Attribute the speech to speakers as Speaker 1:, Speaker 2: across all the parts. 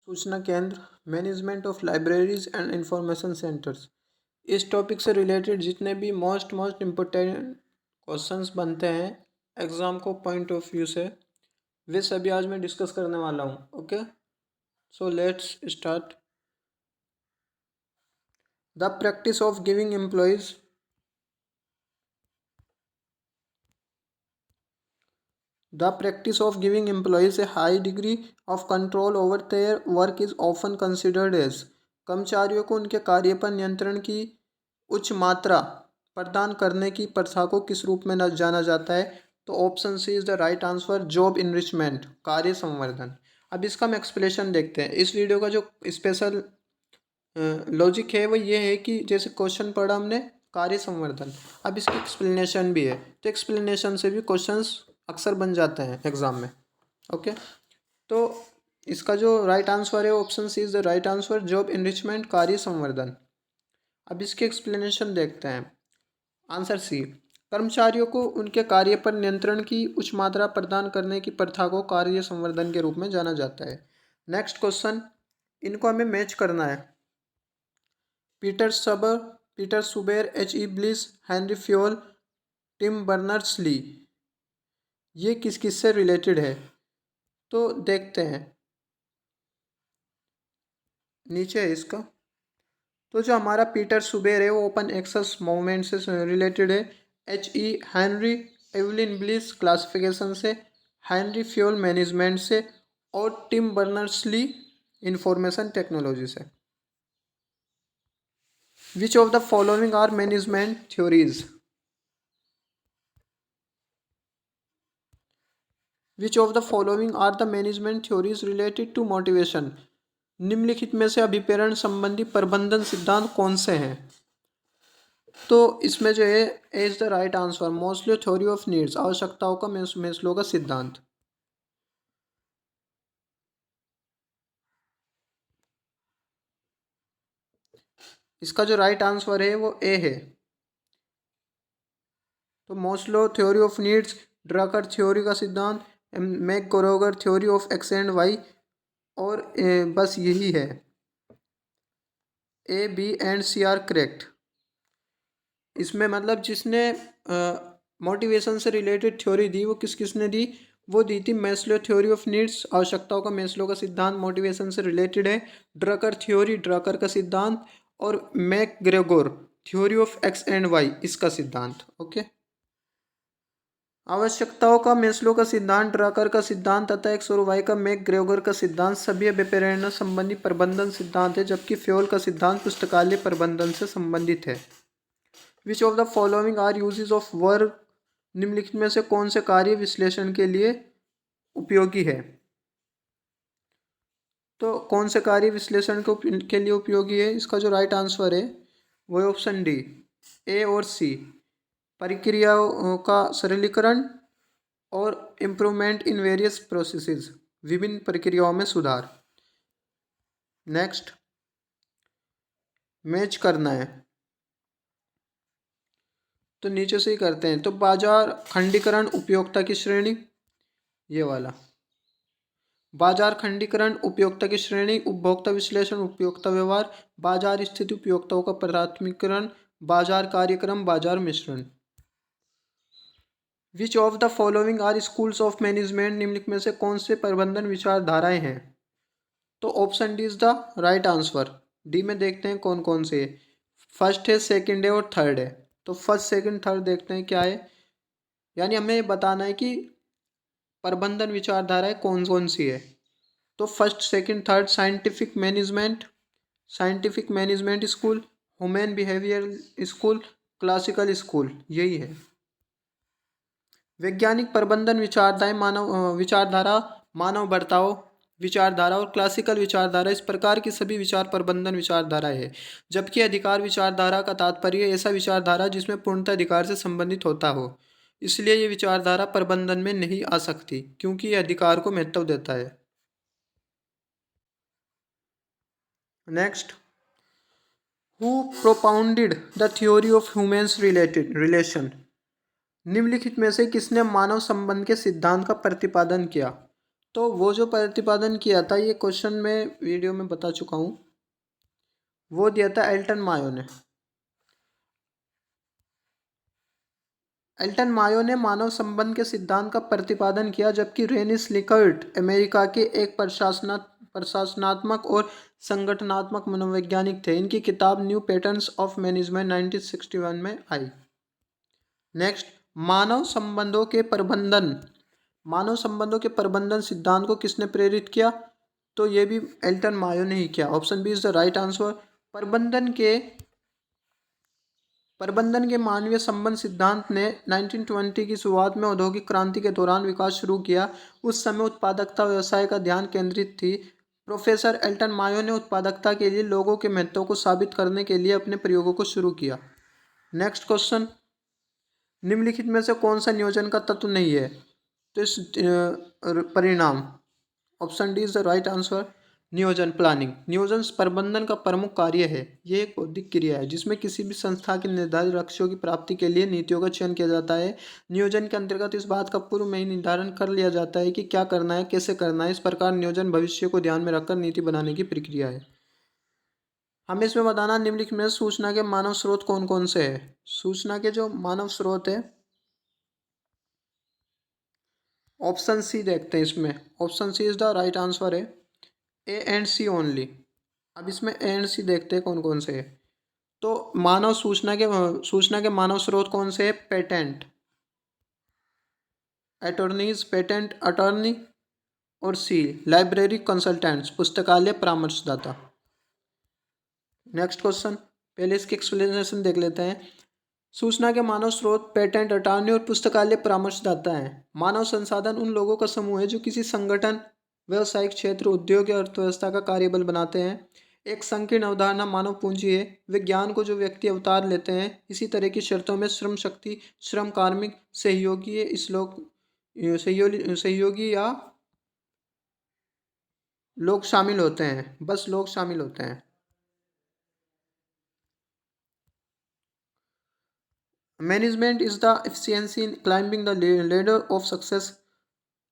Speaker 1: सूचना केंद्र, management of libraries and information centres. इस टॉपिक से रिलेटेड जितने भी मोस्ट इम्पोर्टेंट क्वेश्चंस बनते हैं एग्ज़ाम को पॉइंट ऑफ व्यू से, वे सभी आज मैं डिस्कस करने वाला हूँ। Okay, so let's start. The practice of giving employees The practice of giving employees a high degree of control over their work is often considered as कर्मचारियों को उनके कार्य पर नियंत्रण की उच्च मात्रा प्रदान करने की प्रथा को किस रूप में जाना जाता है? तो option C is the right answer, job enrichment, कार्य संवर्धन। अब इसका हम एक्सप्लेनेशन देखते हैं। इस वीडियो का जो स्पेशल लॉजिक है वो ये है कि जैसे क्वेश्चन पढ़ा हमने कार्य संवर्धन, अब इसकी एक्सप्लेनेशन भी है, तो एक्सप्लेनेशन से भी क्वेश्चंस अक्सर बन जाते हैं एग्जाम में। ओके, तो इसका जो राइट आंसर है option C is the right answer, job enrichment, कार्य संवर्धन। अब इसकी एक्सप्लेनेशन देखते हैं। आंसर सी, कर्मचारियों को उनके कार्य पर नियंत्रण की उच्च मात्रा प्रदान करने की प्रथा को कार्य संवर्धन के रूप में जाना जाता है। नेक्स्ट क्वेश्चन, इनको हमें मैच करना है। Peter Suber, H E Bliss, Henry Fayol, Tim Berners Lee, ये किस से रिलेटेड है? तो देखते हैं, नीचे है इसका। तो जो हमारा पीटर सुबेर है वो ओपन एक्सेस मूवमेंट से रिलेटेड है। H E Henry Evelyn Bliss classification से, हेनरी फ्योल मैनेजमेंट से, और Tim Berners Lee information technology से। Which of the following are management theories? Which of the following are the management theories related to motivation? निम्नलिखित में से अभिप्रेरण संबंधी प्रबंधन सिद्धांत कौन से हैं? तो इसमें जो है is the right answer, Maslow theory of needs, आवश्यकताओं का मास्लो का सिद्धांत। इसका जो राइट आंसर है वो ए है। तो Maslow theory of needs, Drucker theory का सिद्धांत, McGregor theory of X and Y, और बस यही है। A B and C are correct. इसमें मतलब जिसने मोटिवेशन से रिलेटेड थ्योरी दी वो किसने दी? वो दी थी मैस्लो थ्योरी ऑफ नीड्स, आवश्यकताओं का मैस्लो का सिद्धांत मोटिवेशन से रिलेटेड है। ड्रकर थ्योरी, ड्रकर का सिद्धांत, और McGregor theory of X and Y, इसका सिद्धांत। ओके, आवश्यकताओं का मैस्लो का सिद्धांत, ड्रकर का सिद्धांत तथा एक्स और वाई का मैकग्रेगोर का सिद्धांत सभी अभिप्रेरणा संबंधी प्रबंधन सिद्धांत है, जबकि फ्योल का सिद्धांत पुस्तकालय प्रबंधन से संबंधित है। Which of the following are uses of work? निम्नलिखित में से कौन से कार्य विश्लेषण के लिए उपयोगी है? तो कौन से कार्य विश्लेषण के लिए उपयोगी है? इसका जो राइट आंसर है वो ऑप्शन डी, ए और सी, प्रक्रियाओं का सरलीकरण और इम्प्रूवमेंट इन वेरियस प्रोसेसेस, विभिन्न प्रक्रियाओं में सुधार। नेक्स्ट, मैच करना है तो नीचे से ही करते हैं। तो बाजार खंडीकरण उपयोगिता की श्रेणी, ये वाला बाजार खंडीकरण उपयोगिता की श्रेणी, उपभोक्ता विश्लेषण उपयोगिता व्यवहार, बाजार स्थिति उपयोगिताओं का प्राथमिकरण, बाजार कार्यक्रम, बाजार मिश्रण। Which of the following are schools of management? निम्नलिखित में से कौन से प्रबंधन विचारधाराएं हैं? तो option D is the right answer. D में देखते हैं कौन कौन से। फर्स्ट है, सेकंड है और थर्ड है। तो फर्स्ट सेकंड थर्ड देखते हैं क्या है। यानी हमें बताना है कि प्रबंधन विचारधाराएं कौन कौन सी है। तो first second third, scientific management school, human behaviour school, classical school, यही है। वैज्ञानिक प्रबंधन विचारधारा, मानव बर्ताव विचारधारा और क्लासिकल विचारधारा, इस प्रकार की सभी विचार प्रबंधन विचारधारा है। जबकि अधिकार विचारधारा का तात्पर्य ऐसा विचारधारा जिसमें पूर्णतः अधिकार से संबंधित होता हो, इसलिए ये विचारधारा प्रबंधन में नहीं आ सकती क्योंकि ये अधिकार को महत्व देता है। Next, who propounded the theory of humans relation? निम्नलिखित में से किसने मानव संबंध के सिद्धांत का प्रतिपादन किया? तो वो जो प्रतिपादन किया था, ये क्वेश्चन मैं वीडियो में बता चुका हूँ, वो दिया था एल्टन मायो ने। एल्टन मायो ने मानव संबंध के सिद्धांत का प्रतिपादन किया, जबकि रेनिस लिकर्ट अमेरिका के एक प्रशासनात्मक और संगठनात्मक मनोवैज्ञानिक थे। इनकी किताब न्यू पैटर्न्स ऑफ मैनेजमेंट 1961 में आई। नेक्स्ट, मानव संबंधों के प्रबंधन। मानव संबंधों के प्रबंधन सिद्धांत को किसने प्रेरित किया? तो ये भी एल्टन मायो ने ही किया। Option B is the right answer. प्रबंधन के मानवीय संबंध सिद्धांत ने 1920 की शुरुआत में औद्योगिक क्रांति के दौरान विकास शुरू किया। उस समय उत्पादकता व्यवसाय का ध्यान केंद्रित थी। प्रोफेसर एल्टन मायो ने उत्पादकता के लिए लोगों के महत्व को साबित करने के लिए अपने प्रयोगों को शुरू किया। नेक्स्ट क्वेश्चन, निम्नलिखित में से कौन सा नियोजन का तत्व नहीं है? तो इस परिणाम, option D is the right answer. नियोजन, प्लानिंग। नियोजन प्रबंधन का प्रमुख कार्य है। ये एक बौद्धिक क्रिया है जिसमें किसी भी संस्था के निर्धारित लक्ष्यों की प्राप्ति के लिए नीतियों का चयन किया जाता है। नियोजन के अंतर्गत इस बात का पूर्व में ही निर्धारण कर लिया जाता है कि क्या करना है, कैसे करना है। इस प्रकार नियोजन भविष्य को ध्यान में रखकर नीति बनाने की प्रक्रिया है। हमें इसमें बताना, निम्नलिखित में सूचना के मानव स्रोत कौन कौन से है? सूचना के जो मानव स्रोत है, ऑप्शन सी देखते हैं इसमें। Option C is the right answer है, ए एंड सी ओनली। अब इसमें ए एंड सी देखते हैं कौन कौन से है। तो मानव सूचना के मानव स्रोत कौन से है? पेटेंट अटॉर्नीज, पेटेंट अटॉर्नी, और सी लाइब्रेरी कंसल्टेंट्स, पुस्तकालय परामर्शदाता। नेक्स्ट क्वेश्चन, पहले इसकी एक्सप्लेनेशन देख लेते हैं। सूचना के मानव स्रोत पेटेंट अटॉर्नी और पुस्तकालय परामर्शदाता हैं। मानव संसाधन उन लोगों का समूह है जो किसी संगठन, व्यावसायिक क्षेत्र, उद्योग या अर्थव्यवस्था का कार्यबल बनाते हैं। एक संकीर्ण अवधारणा मानव पूंजी है। विज्ञान को जो व्यक्ति अवतार लेते हैं, इसी तरह की शर्तों में श्रम शक्ति, श्रम कार्मिक, सहयोगी, सहयोगी या लोग शामिल होते हैं। बस लोग शामिल होते हैं। Management is the efficiency in climbing the ladder of success.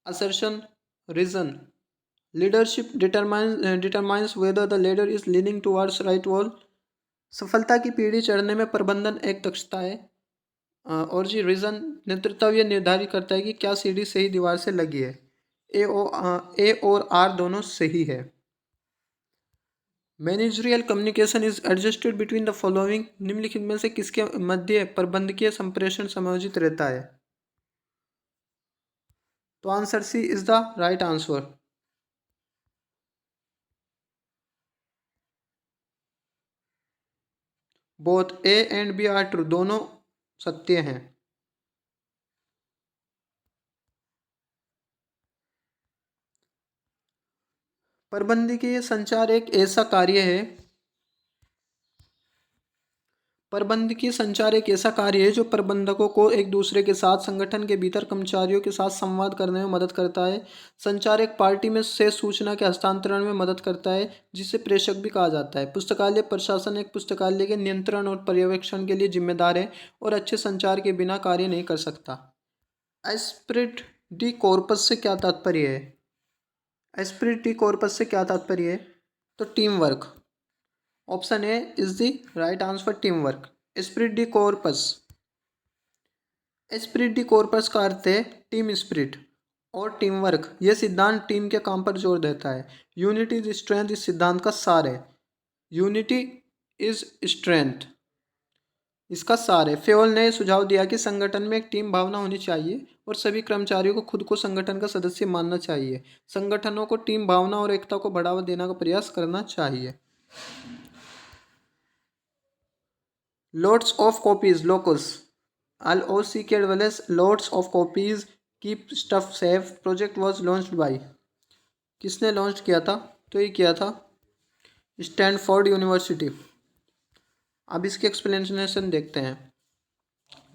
Speaker 1: Assertion, reason. Leadership determines whether the ladder is leaning towards right wall. सफलता की पीढ़ी चढ़ने में प्रबंधन एक दक्षता है। और जी रीजन, नेतृत्व ये निर्धारित करता है कि क्या सीढ़ी सही दीवार से लगी है। ए और आर दोनों सही है। Managerial communication is adjusted between the following. निम्नलिखित में से किसके मध्य प्रबंधकीय संप्रेषण समायोजित रहता है? तो answer C is the right answer. Both A and B are true, दोनों सत्य हैं। प्रबंधकीय संचार एक ऐसा कार्य है प्रबंधकीय संचार एक ऐसा कार्य है जो प्रबंधकों को एक दूसरे के साथ, संगठन के भीतर कर्मचारियों के साथ संवाद करने में मदद करता है। संचार एक पार्टी में से सूचना के हस्तांतरण में मदद करता है, जिसे प्रेषक भी कहा जाता है। पुस्तकालय प्रशासन एक पुस्तकालय के नियंत्रण और पर्यवेक्षण के लिए जिम्मेदार है और अच्छे संचार के बिना कार्य नहीं कर सकता। एस्पिरिट डी कॉर्पस से क्या तात्पर्य है? एस्पिरिट डी कॉर्पस से क्या तात्पर्य है? तो team work. Option A is the right answer, team work. Spirit D corpus, Spirit D corpus का अर्थ है टीम स्पिरिट और टीम वर्क। यह सिद्धांत टीम के काम पर जोर देता है। यूनिटी इज स्ट्रेंथ इस सिद्धांत का सार है। यूनिटी इज स्ट्रेंथ इसका सार है। फेवल ने सुझाव दिया कि संगठन में एक टीम भावना होनी चाहिए और सभी कर्मचारियों को खुद को संगठन का सदस्य मानना चाहिए। संगठनों को टीम भावना और एकता को बढ़ावा देने का प्रयास करना चाहिए। Lots of copies, locus, LOCKWS, lots of copies, keep stuff safe project was launched by. किसने लॉन्च किया था? तो ये किया था स्टैनफोर्ड यूनिवर्सिटी। अब इसकी एक्सप्लेनेशन देखते हैं।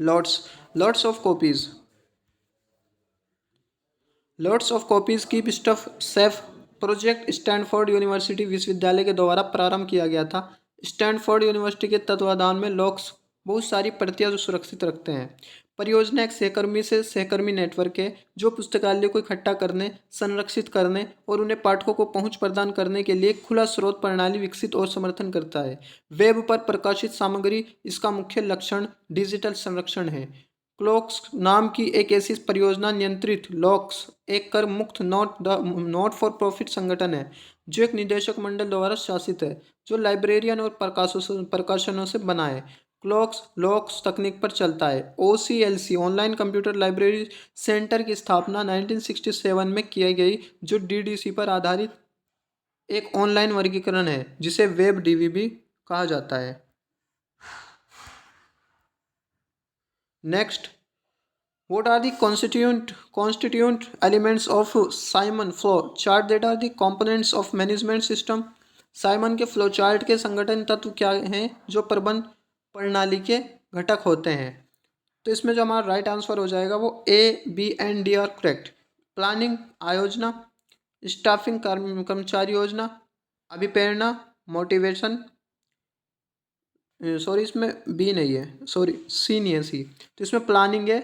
Speaker 1: lots of copies, lots of copies keep stuff safe project Stanford university विश्वविद्यालय के द्वारा प्रारंभ किया गया था। स्टैनफोर्ड यूनिवर्सिटी के तत्वाधान में लॉक्स बहुत सारी प्रतियां जो सुरक्षित रखते हैं। परियोजना एक सहकर्मी से सहकर्मी नेटवर्क है जो पुस्तकालय को इकट्ठा करने, संरक्षित करने और उन्हें पाठकों को पहुंच प्रदान करने के लिए एक खुला स्रोत प्रणाली विकसित और समर्थन करता है। वेब पर प्रकाशित सामग्री इसका मुख्य लक्षण डिजिटल संरक्षण है। क्लोक्स नाम की एक ऐसी परियोजना नियंत्रित लॉक्स एक कर मुक्त नॉट फॉर प्रॉफिट संगठन है जो एक निदेशक मंडल द्वारा शासित है, जो लाइब्रेरियन और प्रकाशनों से बना है। क्लॉक्स लॉक्स तकनीक पर चलता है। OCLC online computer library centre की स्थापना 1967 में की गई, जो DDC पर आधारित एक ऑनलाइन वर्गीकरण है जिसे वेब डीवी भी कहा जाता है। Next, what are the constituent elements of Simon flow chart that are the components of management system? Simon के फ्लो चार्ट के संगठन तत्व क्या हैं जो प्रबंध प्रणाली के घटक होते हैं? तो इसमें जो हमारा राइट आंसर हो जाएगा वो A, B and D are correct. Planning आयोजना, स्टाफिंग कर्मचारी योजना, अभिप्रेरणा मोटिवेशन, सॉरी इसमें बी नहीं है, सॉरी सी नहीं है, सी। तो इसमें प्लानिंग है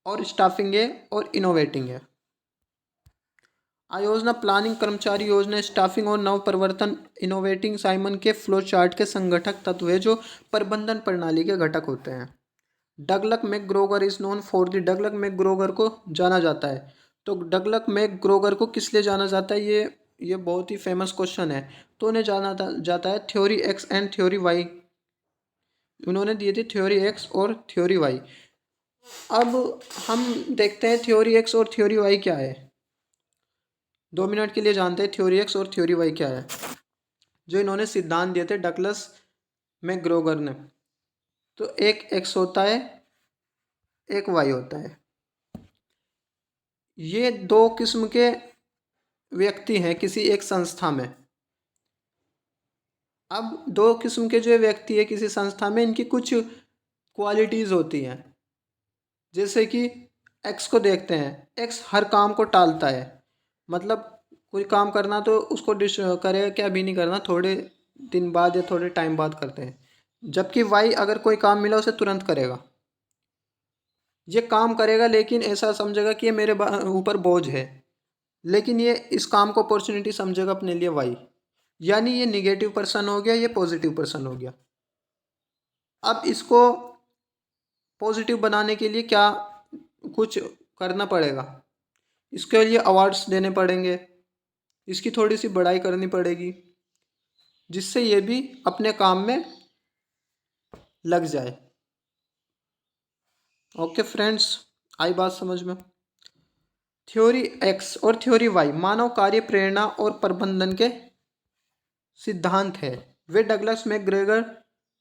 Speaker 1: और स्टाफिंग है और इनोवेटिंग है। आयोजना, प्लानिंग, कर्मचारी योजना, स्टाफिंग और नव परिवर्तन इनोवेटिंग साइमन के फ्लो चार्ट के संगठक तत्व है जो प्रबंधन प्रणाली के घटक होते हैं। डगलक मैकग्रोगर इज नोन फॉर द डगलक मैकग्रोगर को जाना जाता है। तो डगलक मैकग्रोगर को किस लिए जाना जाता है? ये बहुत ही फेमस क्वेश्चन है। तो उन्हें जाना जाता है theory X and theory Y. उन्होंने दिए थे थ्योरी एक्स और थ्योरी वाई। अब हम देखते हैं थ्योरी एक्स और थ्योरी वाई क्या है। 2 मिनट के लिए जानते हैं थ्योरी एक्स और थ्योरी वाई क्या है, जो इन्होंने सिद्धांत दिए थे डगलस मैकग्रोगर ने। तो एक एक्स होता है, एक वाई होता है। ये 2 किस्म के व्यक्ति हैं किसी एक संस्था में। अब 2 किस्म के जो व्यक्ति है किसी संस्था में, इनकी कुछ क्वालिटीज़ होती हैं। जैसे कि एक्स को देखते हैं, एक्स हर काम को टालता है, मतलब कोई काम करना तो उसको करेगा क्या, भी नहीं करना, थोड़े दिन बाद या थोड़े टाइम बाद करते हैं। जबकि वाई अगर कोई काम मिला उसे तुरंत करेगा। ये काम करेगा लेकिन ऐसा समझेगा कि ये मेरे ऊपर बोझ है, लेकिन ये इस काम को अपॉर्चुनिटी समझेगा अपने लिए वाई। यानी ये निगेटिव पर्सन हो गया, ये पॉजिटिव पर्सन हो गया। अब इसको पॉजिटिव बनाने के लिए क्या कुछ करना पड़ेगा? इसके लिए अवार्ड्स देने पड़ेंगे, इसकी थोड़ी सी बड़ाई करनी पड़ेगी, जिससे ये भी अपने काम में लग जाए। ओके फ्रेंड्स, आई बात समझ में? थ्योरी एक्स और थ्योरी वाई मानव कार्य प्रेरणा और प्रबंधन के सिद्धांत है। वे डगलस मैकग्रेगर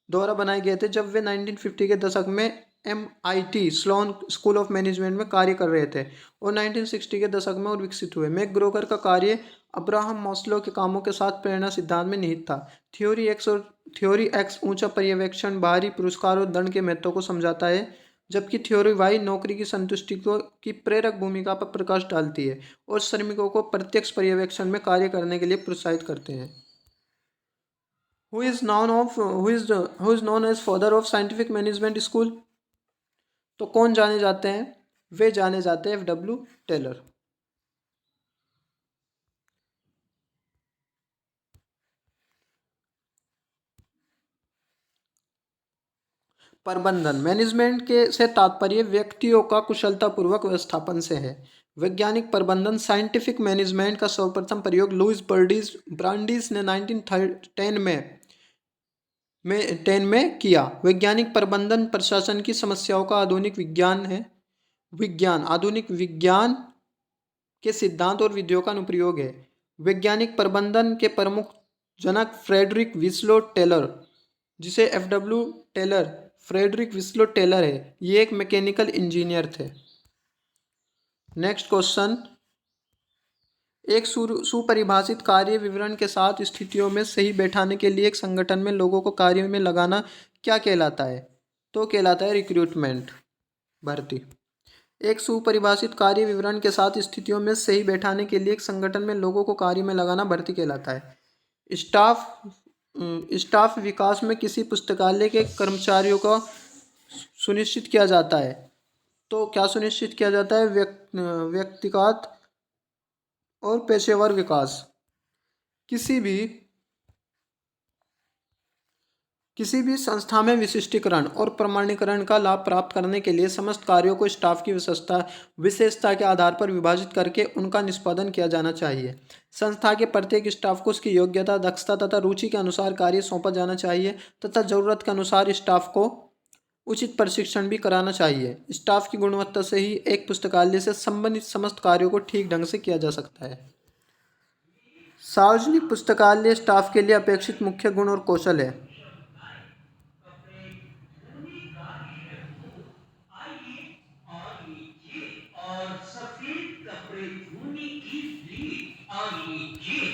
Speaker 1: द्वारा बनाए गए थे जब वे 1950 के दशक में MIT Sloan School of Management में कार्य कर रहे थे और 1960 के दशक में और विकसित हुए। मैकग्रेगर का कार्य अब्राहम मास्लो के कामों के साथ प्रेरणा सिद्धांत में निहित था। थ्योरी एक्स ऊंचा पर्यवेक्षण, बाहरी पुरस्कार और दंड के महत्व को समझाता है, जबकि थ्योरी वाई नौकरी की संतुष्टि को की प्रेरक भूमिका पर प्रकाश डालती है और श्रमिकों को प्रत्यक्ष पर्यवेक्षण में कार्य करने के लिए प्रोत्साहित करते हैं। Who is known as father of scientific management school? तो कौन जाने जाते हैं? वे जाने जाते हैं FW टेलर। प्रबंधन मैनेजमेंट के से तात्पर्य व्यक्तियों का कुशलतापूर्वक व्यवस्थापन से है। वैज्ञानिक प्रबंधन साइंटिफिक मैनेजमेंट का सर्वप्रथम प्रयोग लुइस ब्रांडिस ने 1910 में किया। वैज्ञानिक प्रबंधन प्रशासन की समस्याओं का आधुनिक विज्ञान है। आधुनिक विज्ञान के सिद्धांत और विधियों का अनुप्रयोग है। वैज्ञानिक प्रबंधन के प्रमुख जनक फ्रेडरिक विस्लो टेलर, जिसे FW टेलर फ्रेडरिक विस्लो टेलर है, ये एक मैकेनिकल इंजीनियर थे। नेक्स्ट क्वेश्चन, एक सुपरिभाषित कार्य विवरण के साथ स्थितियों में सही बैठाने के लिए एक संगठन में लोगों को कार्य में लगाना क्या कहलाता है? तो कहलाता है रिक्रूटमेंट, भर्ती। एक सुपरिभाषित कार्य विवरण के साथ स्थितियों में सही बैठाने के लिए एक संगठन में लोगों को कार्य में लगाना भर्ती कहलाता है। स्टाफ विकास में किसी पुस्तकालय के कर्मचारियों को सुनिश्चित किया जाता है तो क्या सुनिश्चित किया जाता है? व्यक्तिगत और पेशेवर विकास। किसी भी किसी भी संस्था में विशिष्टीकरण और प्रमाणीकरण का लाभ प्राप्त करने के लिए समस्त कार्यों को स्टाफ की विशेषता के आधार पर विभाजित करके उनका निष्पादन किया जाना चाहिए। संस्था के प्रत्येक स्टाफ को उसकी योग्यता, दक्षता तथा रुचि के अनुसार कार्य सौंपा जाना चाहिए तथा जरूरत के अनुसार स्टाफ को उचित प्रशिक्षण भी कराना चाहिए। स्टाफ की गुणवत्ता से ही एक पुस्तकालय से संबंधित समस्त कार्यों को ठीक ढंग से किया जा सकता है। सार्वजनिक पुस्तकालय स्टाफ के लिए अपेक्षित मुख्य गुण और कौशल है।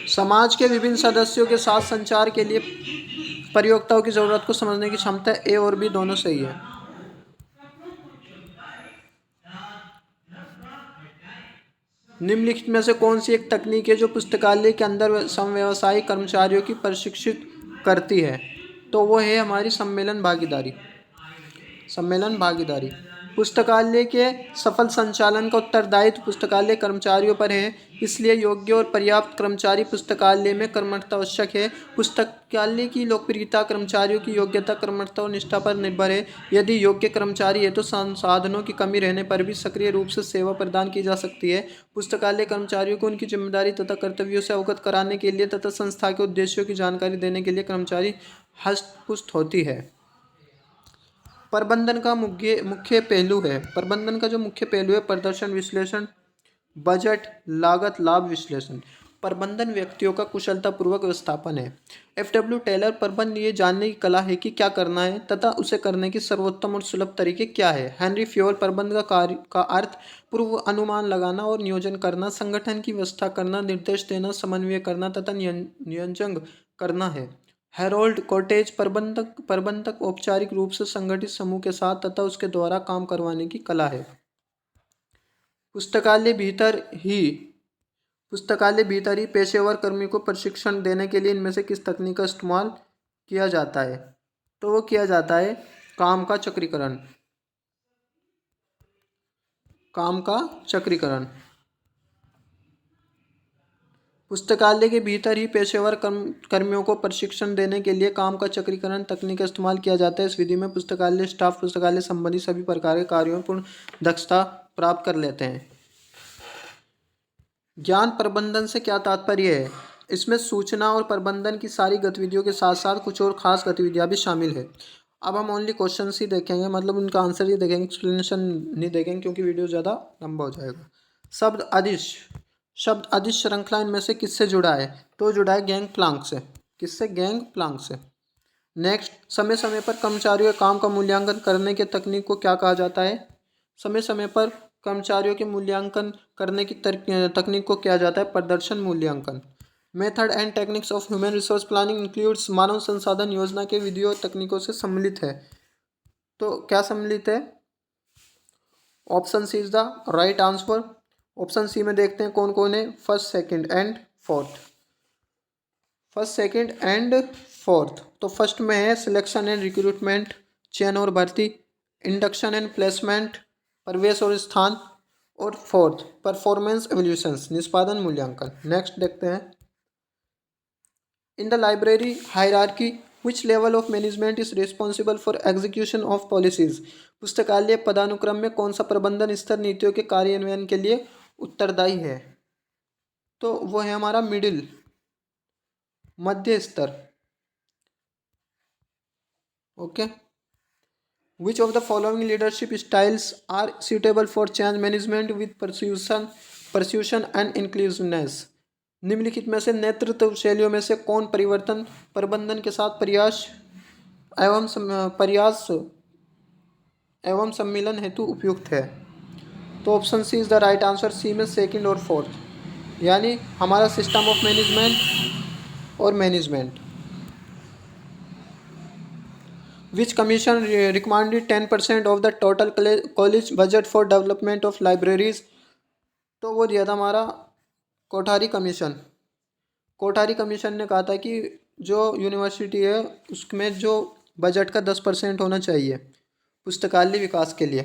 Speaker 1: समाज के विभिन्न सदस्यों के साथ संचार के लिए प्रयोक्ताओं की जरूरत को समझने की क्षमता ए और बी दोनों सही है। निम्नलिखित में से कौन सी एक तकनीक है जो पुस्तकालय के अंदर समव्यवसायिक कर्मचारियों की प्रशिक्षित करती है? तो वो है हमारी सम्मेलन भागीदारी। सम्मेलन भागीदारी। पुस्तकालय के सफल संचालन का उत्तरदायित्व पुस्तकालय कर्मचारियों पर है, इसलिए योग्य और पर्याप्त कर्मचारी पुस्तकालय में कर्मठता आवश्यक है। पुस्तकालय की लोकप्रियता कर्मचारियों की योग्यता, कर्मठता और निष्ठा पर निर्भर है। यदि योग्य कर्मचारी है तो संसाधनों की कमी रहने पर भी सक्रिय रूप से सेवा प्रदान की जा सकती है। पुस्तकालय कर्मचारियों को उनकी जिम्मेदारी तथा कर्तव्यों से अवगत कराने के लिए तथा संस्था के उद्देश्यों की जानकारी देने के लिए कर्मचारी हस्तपुस्त होती है। प्रबंधन का मुख्य पहलू है। प्रबंधन का जो मुख्य पहलू है, प्रदर्शन विश्लेषण, बजट, लागत, लाभ विश्लेषण। प्रबंधन व्यक्तियों का कुशलतापूर्वक व्यवस्थापन है। F.W. टेलर प्रबंधन ये जानने की कला है कि क्या करना है तथा उसे करने की सर्वोत्तम और सुलभ तरीके क्या है। हेनरी फ्योल प्रबंधन का अर्थ पूर्व अनुमान लगाना और नियोजन करना, संगठन की व्यवस्था करना, निर्देश देना, समन्वय करना तथा नियंत्रण करना है। हैरोल्ड कॉटेज प्रबंधक औपचारिक रूप से संगठित समूह के साथ तथा उसके द्वारा काम करवाने की कला है। पुस्तकालय भीतर ही पेशेवर कर्मी को प्रशिक्षण देने के लिए इनमें से किस तकनीक का इस्तेमाल किया जाता है? तो वो किया जाता है काम का चक्रीकरण। काम का चक्रीकरण। पुस्तकालय के भीतर ही पेशेवर कर्मियों को प्रशिक्षण देने के लिए काम का चक्रीकरण तकनीक का इस्तेमाल किया जाता है। इस विधि में पुस्तकालय स्टाफ पुस्तकालय संबंधी सभी प्रकार के कार्यों में पूर्ण दक्षता प्राप्त कर लेते हैं। ज्ञान प्रबंधन से क्या तात्पर्य है? इसमें सूचना और प्रबंधन की सारी गतिविधियों के साथ साथ कुछ और खास गतिविधियां भी शामिल है। अब हम ओनली क्वेश्चन ही देखेंगे, मतलब उनका आंसर ही देखेंगे, एक्सप्लेनेशन नहीं देखेंगे क्योंकि वीडियो ज़्यादा लंबा हो जाएगा। शब्द अदिश श्रृंखला इनमें से किससे जुड़ा है? तो जुड़ा है गैंग प्लांक से। किससे? गैंग प्लांक से। नेक्स्ट, समय समय पर कर्मचारियों के काम का मूल्यांकन करने के तकनीक को क्या कहा जाता है? समय समय पर कर्मचारियों के मूल्यांकन करने की तकनीक को क्या जाता है? प्रदर्शन मूल्यांकन। Method and techniques of human resource planning includes मानव संसाधन योजना के विधियों और तकनीकों से सम्मिलित है। तो क्या सम्मिलित है? Option C is the right answer. Option C में देखते हैं कौन कौन है। First, second and fourth. तो फर्स्ट में है सिलेक्शन एंड रिक्रूटमेंट, चयन और भर्ती, इंडक्शन एंड प्लेसमेंट, प्रवेश और स्थान, और फोर्थ परफॉर्मेंस एवोल्यूशंस, निष्पादन मूल्यांकन। नेक्स्ट देखते हैं, in the library hierarchy which level of management is responsible for execution of policies. पुस्तकालय पदानुक्रम में कौन सा प्रबंधन स्तर नीतियों के कार्यान्वयन के लिए उत्तरदायी है? तो वो है हमारा मध्य स्तर। Okay. Which of the following leadership styles are suitable for change management with persuasion and inclusiveness. निम्नलिखित में से नेतृत्व शैलियों में से कौन परिवर्तन प्रबंधन के साथ प्रयास एवं सम्मिलन हेतु उपयुक्त है? तो option C is the right answer. C में सेकंड और फोर्थ, यानी हमारा सिस्टम ऑफ मैनेजमेंट और management. Which commission recommended 10% of the total college budget for development of libraries. तो वो दिया था हमारा कोठारी कमीशन ने कहा था कि जो यूनिवर्सिटी है उसमें जो बजट का 10% होना चाहिए पुस्तकालय विकास के लिए।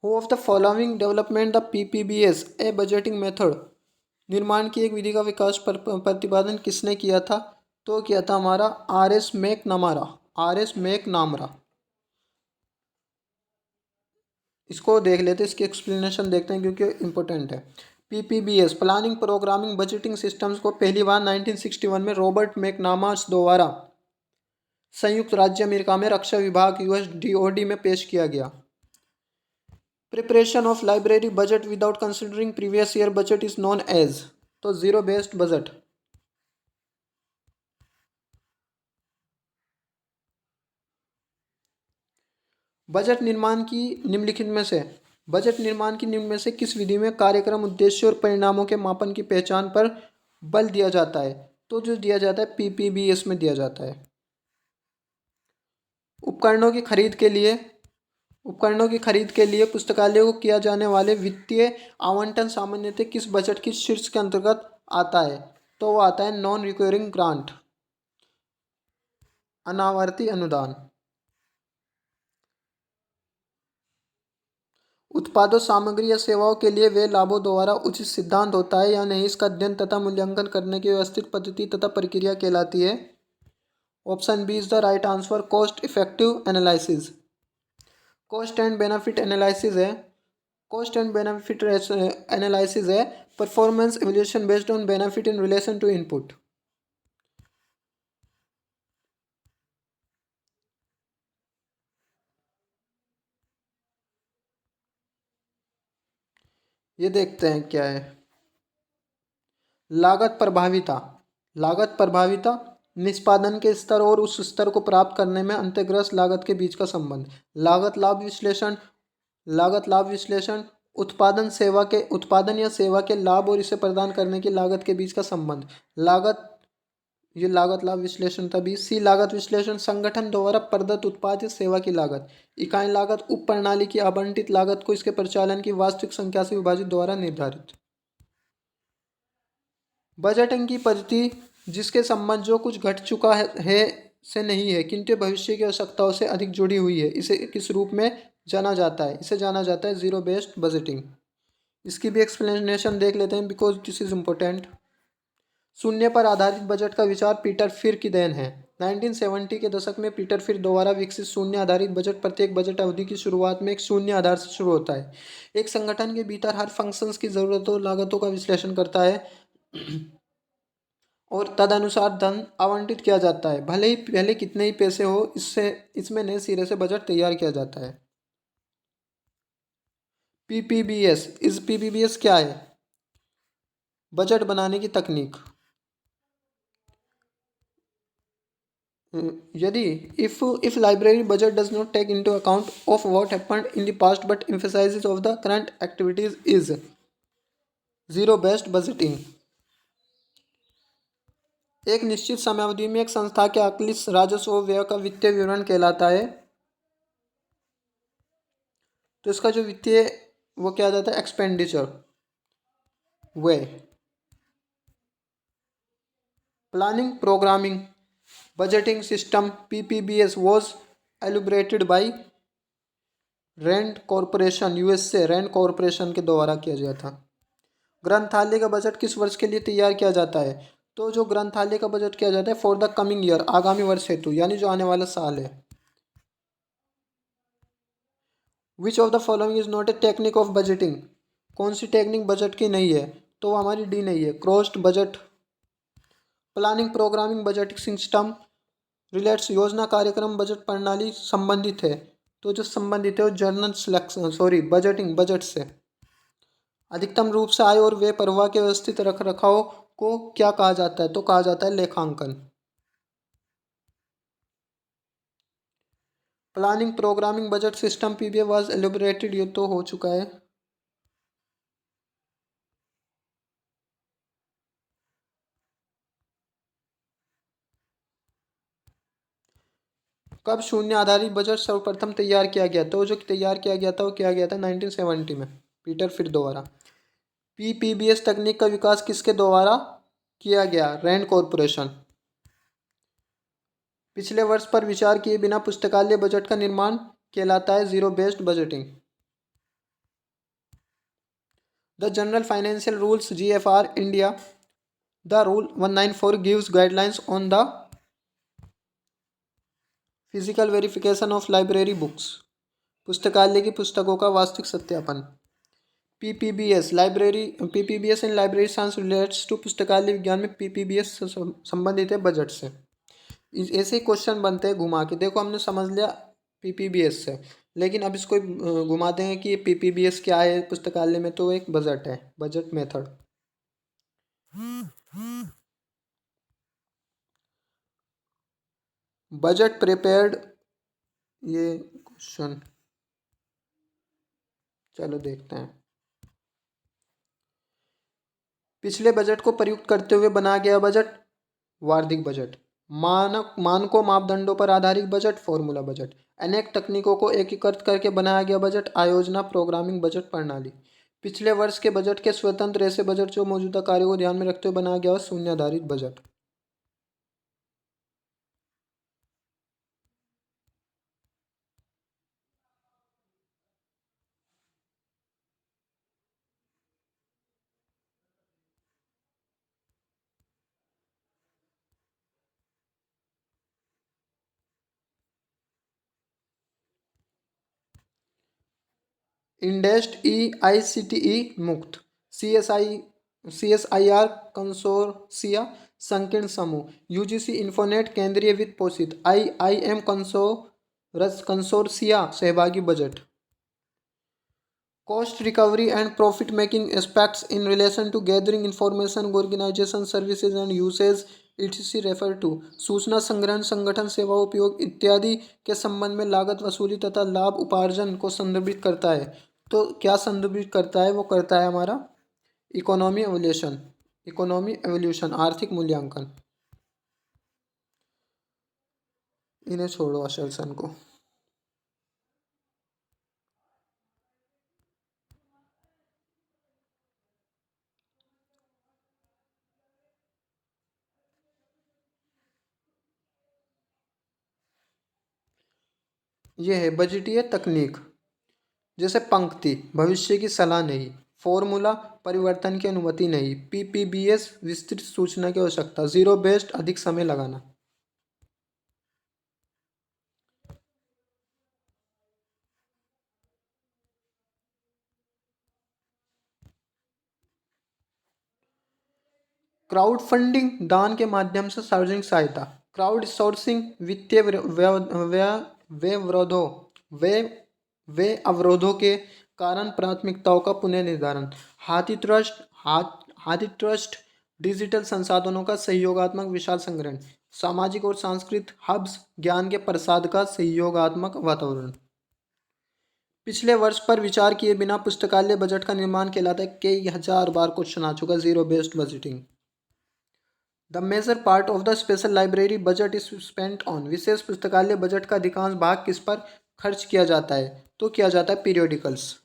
Speaker 1: Who of the following development the PPBS A budgeting method, निर्माण की एक विधि का विकास प्रतिपादन किसने किया था? तो किया था हमारा RS मैकनमारा। RS मैकनामरा। इसको देख लेते हैं, इसकी एक्सप्लेनेशन देखते हैं क्योंकि इम्पोर्टेंट है। PPBS planning programming budgeting systems को पहली बार 1961 में रॉबर्ट मैकनामास द्वारा संयुक्त राज्य अमेरिका में रक्षा विभाग US DoD में पेश किया गया। Preparation of library budget without considering previous year budget is known as, तो जीरो बेस्ड बजट। बजट निर्माण की निम्नलिखित में से बजट निर्माण की निम्न में से किस विधि में कार्यक्रम उद्देश्य और परिणामों के मापन की पहचान पर बल दिया जाता है? तो जो दिया जाता है PPBS में दिया जाता है। उपकरणों की खरीद के लिए उपकरणों की खरीद के लिए पुस्तकालयों को किया जाने वाले वित्तीय आवंटन सामान्यतः किस बजट की शीर्ष के अंतर्गत आता है? तो वो आता है नॉन रिकरिंग ग्रांट, अनावर्ती अनुदान। उत्पादों सामग्री या सेवाओं के लिए वे लाभों द्वारा उचित सिद्धांत होता है या नहीं, इसका अध्ययन तथा मूल्यांकन करने की व्यवस्थित पद्धति तथा प्रक्रिया कहलाती है। Option B is the right answer, cost effective analysis. Cost and benefit analysis है कॉस्ट एंड बेनिफिट एनालिसिस है performance evaluation based on benefit in relation to input. ये देखते हैं क्या है। लागत प्रभाविता। लागत प्रभाविता निष्पादन के स्तर और उस स्तर को प्राप्त करने में अंतर्ग्रस्त लागत के बीच का संबंध। लागत लाभ विश्लेषण उत्पादन या सेवा के लाभ और इसे प्रदान करने की लागत के बीच का संबंध। लागत लाभ विश्लेषण। तभी सी लागत विश्लेषण संगठन द्वारा प्रदत्त उत्पाद या सेवा की लागत। इकाई लागत उप प्रणाली की आवंटित लागत को इसके परिचालन की वास्तविक संख्या से विभाजित द्वारा निर्धारित। बजटिंग की पद्धति जिसके संबंध जो कुछ घट चुका है से नहीं है किंतु भविष्य की आवश्यकताओं से अधिक जुड़ी हुई है, इसे किस रूप में जाना जाता है? इसे जाना जाता है जीरो बेस्ड बजटिंग। इसकी भी एक्सप्लेनेशन देख लेते हैं बिकॉज दिस इज इम्पोर्टेंट। शून्य पर आधारित बजट का विचार पीटर फिर की देन है। 1970 के दशक में पीटर फिर द्वारा विकसित शून्य आधारित बजट प्रत्येक बजट अवधि की शुरुआत में एक शून्य आधार से शुरू होता है। एक संगठन के भीतर हर फंक्शंस की जरूरतों लागतों का विश्लेषण करता है और तदनुसार धन आवंटित किया जाता है, भले ही पहले कितने ही पैसे हो। इसमें नए सिरे से बजट तैयार किया जाता है। पीपीबीएस क्या है? बजट बनाने की तकनीक। यदि if library budget does not take into account of what happened in the past but emphasizes of the current activities is zero based budgeting। एक निश्चित समयावधि में एक संस्था के आकलित राजस्व व व्यय का वित्तीय विवरण कहलाता है। तो इसका जो वित्तीय वो क्या जाता है? Expenditure way. Planning programming budgeting system PPBS was elaborated by Rand Corporation USA। Rand Corporation के द्वारा किया गया था। ग्रंथालय का बजट किस वर्ष के लिए तैयार किया जाता है? तो जो ग्रंथालय का बजट किया जाता है फॉर द कमिंग ईयर, आगामी वर्ष हेतु, यानी जो आने वाला साल है। Which of the following is not a technique of budgeting? कौन सी टेक्निक बजट की नहीं है? तो वो हमारी डी नहीं है, crossed budget. Planning programming budgeting system relates योजना कार्यक्रम बजट प्रणाली संबंधित है। तो जो संबंधित है वो जर्नल सिलेक्शन बजटिंग बजट से। अधिकतम रूप से आय और व्यय प्रवाह के व्यवस्थित रख रखाव को क्या कहा जाता है? तो कहा जाता है लेखांकन। Planning programming budget system PBS was elaborated, ये तो हो चुका है। कब शून्य आधारित बजट सर्वप्रथम तैयार किया गया? तो जो तैयार किया गया था वो किया गया था 1970 में पीटर फिर द्वारा। PPBS तकनीक का विकास किसके द्वारा किया गया? Rand Corporation. पिछले वर्ष पर विचार किए बिना पुस्तकालय बजट का निर्माण कहलाता है zero based budgeting. The general financial rules GFR India, the rule 194 gives guidelines on the physical verification of library books, पुस्तकालय की पुस्तकों का वास्तविक सत्यापन। PPBS library, PPBS in library science relates to, पुस्तकालय विज्ञान में PPBS से संबंधित है बजट से। ऐसे ही क्वेश्चन बनते हैं घुमा के। देखो हमने समझ लिया PPBS से, लेकिन अब इसको घुमाते हैं कि PPBS क्या है पुस्तकालय में, तो एक बजट है, बजट मेथड। बजट प्रिपेयर्ड, ये क्वेश्चन चलो देखते हैं। पिछले बजट को प्रयुक्त करते हुए बनाया गया बजट वार्षिक बजट। मानकों मापदंडों पर आधारित बजट फॉर्मूला बजट। अनेक तकनीकों को एकीकृत करके बनाया गया बजट आयोजना प्रोग्रामिंग बजट प्रणाली। पिछले वर्ष के बजट के स्वतंत्र ऐसे बजट जो मौजूदा कार्यों को ध्यान में रखते हुए बनाया गया हो, शून्य आधारित बजट। इंडेस्ट EICTE मुक्त। CSIR कंसोर्सिया संकीर्ण समूह। UGC इन्फोनेट केंद्रीय वित्त पोषित। IIM कंसोर्सिया सहभागी budget. Cost recovery and profit making aspects in relation to gathering information, organization, services and usage etc. refer to, सूचना संग्रहण, संगठन, सेवा उपयोग इत्यादि के संबंध में लागत वसूली तथा लाभ उपार्जन को संदर्भित करता है। तो क्या संदर्भित करता है? वो करता है हमारा इकोनॉमी एवोल्यूशन आर्थिक मूल्यांकन। इन्हें छोड़ो असेल्सन को। ये है बजटीय तकनीक, जैसे पंक्ति भविष्य की सलाह नहीं, फॉर्मूला परिवर्तन की अनुमति नहीं, PPBS विस्तृत सूचना की आवश्यकता, जीरो बेस्ड अधिक समय लगाना। क्राउड फंडिंग दान के माध्यम से सार्वजनिक सहायता। क्राउड सोर्सिंग वित्तीय व्यवरोधों वे वे अवरोधों के कारण प्राथमिकताओं का पुनः निर्धारण। हाथी ट्रस्ट डिजिटल संसाधनों का सहयोगात्मक विशाल संग्रहण। सामाजिक और सांस्कृतिक हब्स ज्ञान के प्रसाद का सहयोगात्मक वातावरण। पिछले वर्ष पर विचार किए बिना पुस्तकालय बजट का निर्माण कहलाता है। कई हजार बार क्वेश्चन आ चुका zero based budgeting. The major part of the special library budget is spent on, विशेष पुस्तकालय बजट का अधिकांश भाग किस पर खर्च किया जाता है? तो किया जाता है पीरियोडिकल्स।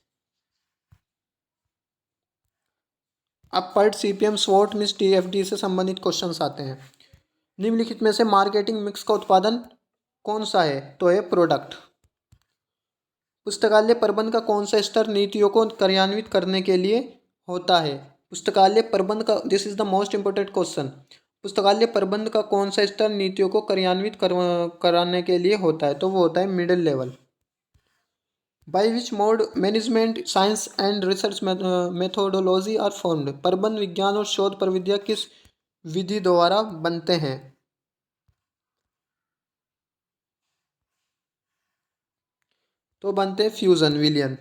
Speaker 1: अब पर्ट CPM स्वॉट मिस TFD से संबंधित क्वेश्चंस आते हैं। निम्नलिखित में से मार्केटिंग मिक्स का उत्पादन कौन सा है? तो है प्रोडक्ट। पुस्तकालय प्रबंध का कौन सा स्तर नीतियों को कार्यान्वित करने के लिए होता है? पुस्तकालय प्रबंध का, this is the most important question, पुस्तकालय प्रबंध का कौन सा स्तर नीतियों को कार्यान्वित कराने के लिए होता है? तो वो होता है middle level. By which mode management science and research methodology are formed, प्रबंध विज्ञान और शोध प्रविधियाँ किस विधि द्वारा बनते हैं? तो बनते हैं फ्यूजन विलियन।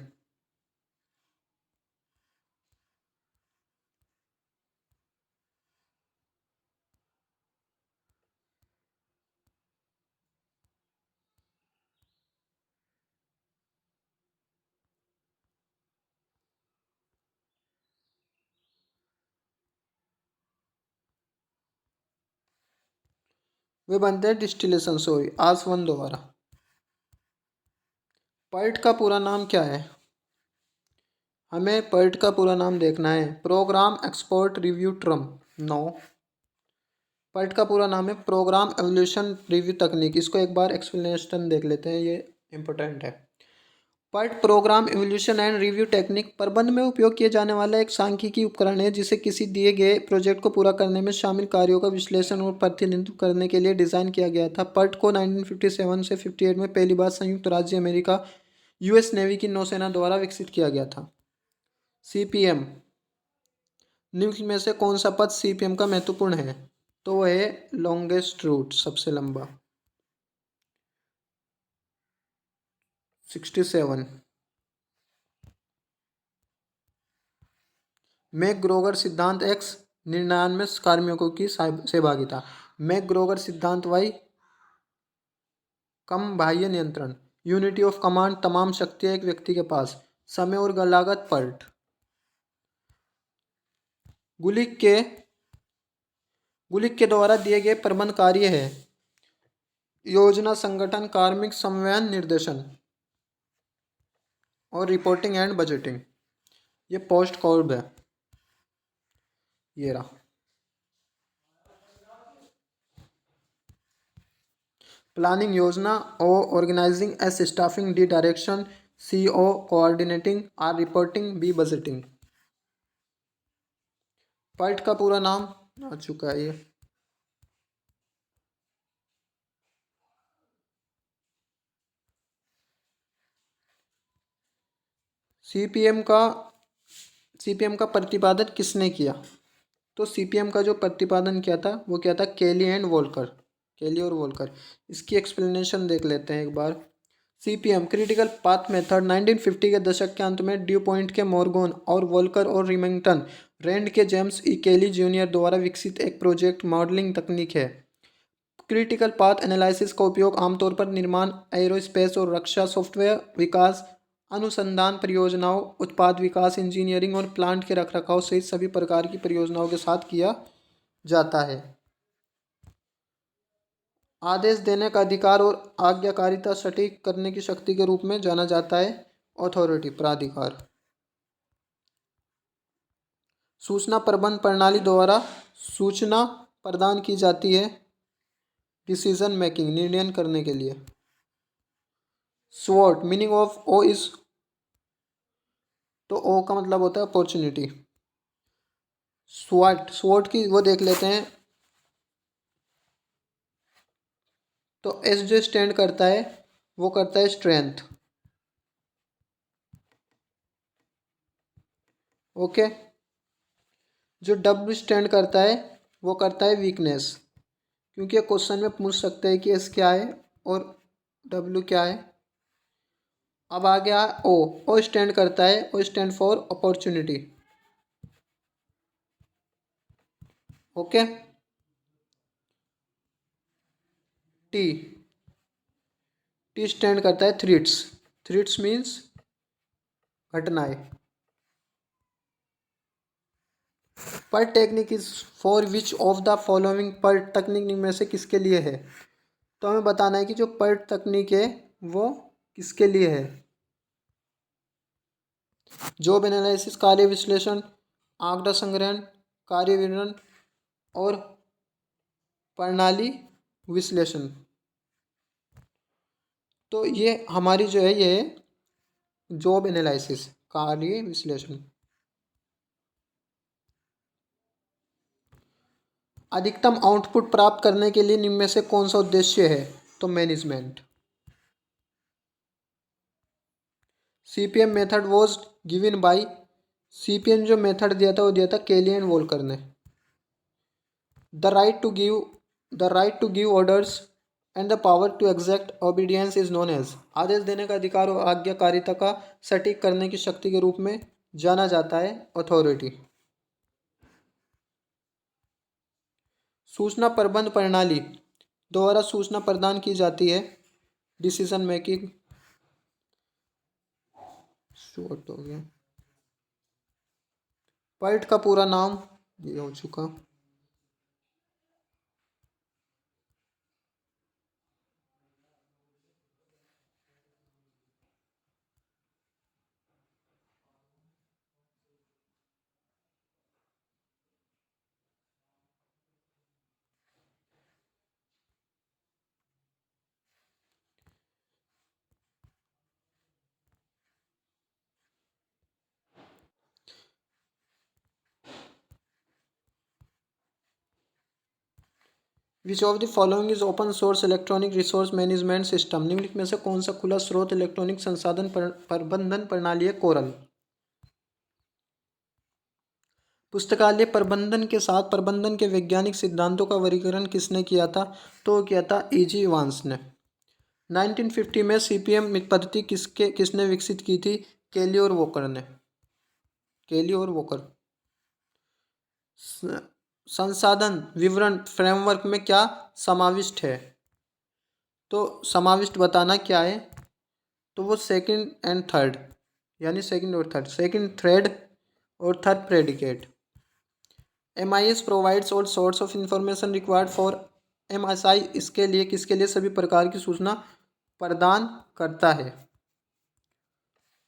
Speaker 1: वे बनते हैं डिस्टिलेशन सॉरी आसवन द्वारा। पर्ट का पूरा नाम क्या है? हमें पर्ट का पूरा नाम देखना है। Programme export review term no. PERT का पूरा नाम है प्रोग्राम एवोल्यूशन रिव्यू तकनीक। इसको एक बार एक्सप्लेनेशन देख लेते हैं, ये इंपॉर्टेंट है। PERT programme evolution and review technique प्रबंध में उपयोग किया जाने वाला एक सांख्यिकी उपकरण है जिसे किसी दिए गए प्रोजेक्ट को पूरा करने में शामिल कार्यों का विश्लेषण और प्रतिनिधित्व करने के लिए डिज़ाइन किया गया था। PERT को 1957 से 58 में पहली बार संयुक्त राज्य अमेरिका यूएस नेवी की नौसेना द्वारा विकसित किया गया था। CPM, निम्न में से कौन सा पद CPM का महत्वपूर्ण है? तो वह है लॉन्गेस्ट रूट, सबसे लंबा। 67। मैकग्रोगर सिद्धांत X, निर्णयान्वयन कार्मिकों की सहभागिता। मैकग्रोगर सिद्धांत Y, कम बाह्य नियंत्रण। यूनिटी ऑफ कमांड, तमाम शक्तियां एक व्यक्ति के पास। समय और लागत, PERT। गुलिक के द्वारा दिए गए प्रबंध कार्य है योजना, संगठन, कार्मिक समन्वय, निर्देशन और रिपोर्टिंग एंड बजटिंग। ये पोस्ट कोड है, ये रहा। प्लानिंग, योजना। O, organising. S, staffing. D, direction. C, O, coordinating. R, reporting. B, budgeting. PERT का पूरा नाम आ चुका है ये। सीपीएम का प्रतिपादन किसने किया? तो सीपीएम का जो प्रतिपादन किया था वो क्या था? केली और वोल्कर। इसकी एक्सप्लेनेशन देख लेते हैं एक बार। सीपीएम क्रिटिकल पाथ मेथड 1950 के दशक के अंत में ड्यू पॉइंट के मॉर्गन और वोल्कर और रिमिंगटन रैंड के जेम्स ई केली जूनियर द्वारा विकसित एक प्रोजेक्ट मॉडलिंग तकनीक है। क्रिटिकल पाथ एनालिसिस का उपयोग आमतौर पर निर्माण, एरोस्पेस और रक्षा सॉफ्टवेयर विकास, अनुसंधान परियोजनाओं, उत्पाद विकास, इंजीनियरिंग और प्लांट के रखरखाव सहित सभी प्रकार की परियोजनाओं के साथ किया जाता है। आदेश देने का अधिकार और आज्ञाकारिता सटीक करने की शक्ति के रूप में जाना जाता है। अथॉरिटी, प्राधिकार। सूचना प्रबंध प्रणाली द्वारा सूचना प्रदान की जाती है डिसीजन मेकिंग, निर्णय करने के लिए। स्वॉट, मीनिंग ऑफ ओ इज, तो ओ का मतलब होता है अपॉर्चुनिटी। स्वॉट की वो देख लेते हैं। तो एस जो स्टैंड करता है वो करता है स्ट्रेंथ। ओके। जो डब्ल्यू स्टैंड करता है वो करता है वीकनेस, क्योंकि क्वेश्चन में पूछ सकते हैं कि एस क्या है और डब्ल्यू क्या है। अब आ गया ओ। ओ स्टैंड करता है, O stand for opportunity. Okay. T, T stand करता है थ्रेट्स। थ्रेट्स मीन्स घटनाएं। PERT technique is for which of the following, PERT तकनीक में से किसके लिए है? तो हमें बताना है कि जो पर तकनीक है वो किसके लिए है। जॉब एनालिसिस, कार्य विश्लेषण, आंकड़ा संग्रहण, कार्य विवरण और प्रणाली विश्लेषण। तो ये हमारी जो है ये जॉब एनालिसिस, कार्य विश्लेषण। अधिकतम आउटपुट प्राप्त करने के लिए निम्न में से कौन सा उद्देश्य है? तो management. CPM method was given by, CPM जो मेथड दिया था वो दिया था केली एंड वोल्कर ने। The right to give orders and the power to exact obedience is known as, आदेश देने का अधिकार और आज्ञाकारिता का सटीक करने की शक्ति के रूप में जाना जाता है अथॉरिटी। सूचना प्रबंध प्रणाली द्वारा सूचना प्रदान की जाती है डिसीजन मेकिंग। शॉर्ट हो गया। पर्ट का पूरा नाम ये हो चुका। विच of the following is open source electronic resource management system? निम्नलिखित में से कौन सा खुला स्रोत इलेक्ट्रॉनिक संसाधन प्रबंधन प्रणाली है? कोरल। पुस्तकालय प्रबंधन के साथ प्रबंधन के वैज्ञानिक सिद्धांतों का वर्गीकरण किसने किया था? तो किया था E.G. वांस ने। 1950 में CPM पद्धति किसने विकसित की थी? केली और वोकर ने। केली और वोकर। संसाधन विवरण फ्रेमवर्क में क्या समाविष्ट है? तो समाविष्ट बताना क्या है? तो वो सेकंड एंड थर्ड, यानी सेकंड और थर्ड, सेकंड थ्रेड और third predicate. MIS provides all source of information required for MSI। इसके लिए किसके लिए सभी प्रकार की सूचना प्रदान करता है?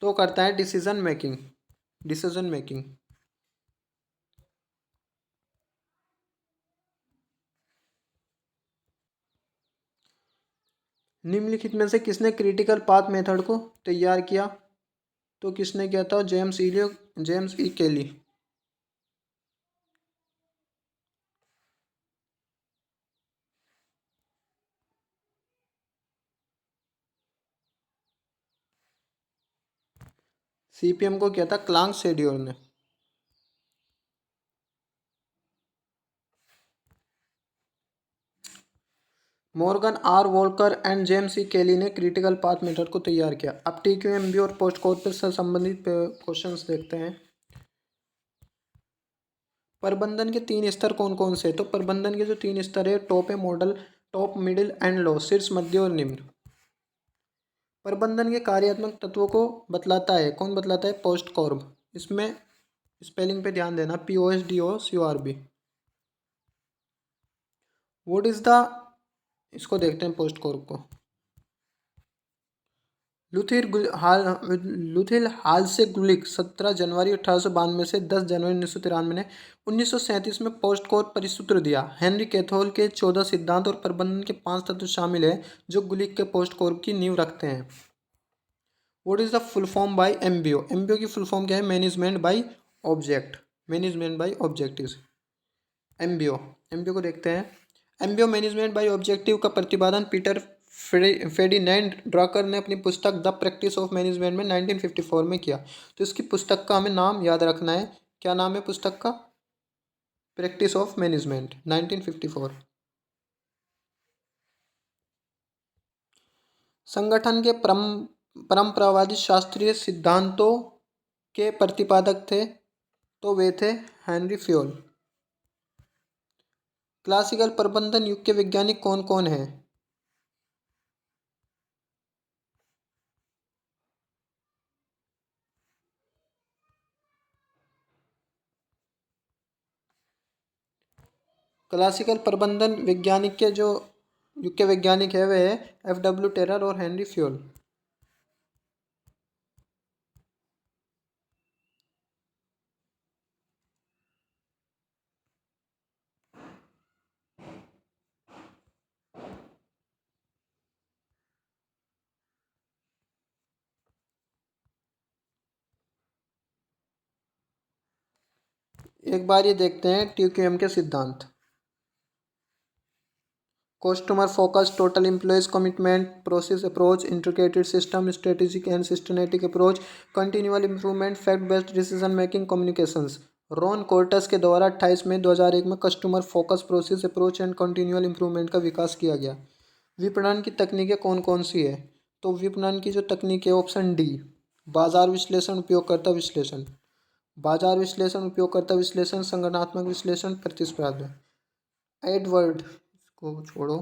Speaker 1: तो करता है डिसीजन मेकिंग। Decision making. निम्नलिखित में से किसने क्रिटिकल पाथ मेथड को तैयार किया? तो किसने किया था? जेम्स ई केली। CPM को किया था क्लांक शेड्यूल ने। Morgan R Walker and James E Kelly ने क्रिटिकल पाथ मेथड को तैयार किया। अब TQMB और पोस्ट कॉर्पस से संबंधित क्वेश्चंस देखते हैं। प्रबंधन के तीन स्तर कौन कौन से? तो प्रबंधन के जो तीन स्तर है, टॉप है model, top middle and low, शीर्ष मध्य और निम्न। प्रबंधन के कार्यात्मक तत्वों को बतलाता है, कौन बतलाता है? पोस्ट कॉर्ब। इसमें स्पेलिंग पे ध्यान देना, POSDOCORB। व्हाट इज द, इसको देखते हैं पोस्ट कॉर्ब को। लुथिल हाल से गुलिक 17 जनवरी 1892 से 10 जनवरी 1993 ने 1937 में पोस्ट कोर परिसूत्र दिया। हेनरी कैथोल के 14 सिद्धांत और प्रबंधन के 5 तत्व शामिल है जो गुलिक के पोस्ट कोर की नींव रखते हैं। What is the full form by MBO? MBO की फुल फॉर्म क्या है? Management by object. Management by objective. MBO। MBO को देखते हैं। MBO मैनेजमेंट बाय ऑब्जेक्टिव का प्रतिपादन पीटर फेर्डिनेंड ड्रकर ने अपनी पुस्तक द प्रैक्टिस ऑफ मैनेजमेंट में 1954 में किया। तो इसकी पुस्तक का हमें नाम याद रखना है। क्या नाम है पुस्तक का? Practice of management, 1954। संगठन के परंपरावादी शास्त्रीय सिद्धांतों के प्रतिपादक थे, तो वे थे हेनरी फ्योल। क्लासिकल प्रबंधन युग के वैज्ञानिक कौन कौन हैं? क्लासिकल प्रबंधन वैज्ञानिक के जो युग के वैज्ञानिक है वे है FW टेलर और हेनरी फ्योल। एक बार ये देखते हैं TQM के सिद्धांत। Customer focus, total employees commitment, process approach, integrated system, strategic and systematic approach, continual improvement, fact based decision making, communications. Ron courts के द्वारा 28 मई 2001 में customer focus, process approach and continual improvement का विकास किया गया। विपणन की तकनीकें कौन कौन सी है? तो विपणन की जो तकनीक है, ऑप्शन डी, बाजार विश्लेषण, उपयोगकर्ता विश्लेषण। बाजार विश्लेषण, उपयोगकर्ता विश्लेषण, संगठनात्मक विश्लेषण, प्रतिस्पर्धा। एडवर्ड को छोड़ो।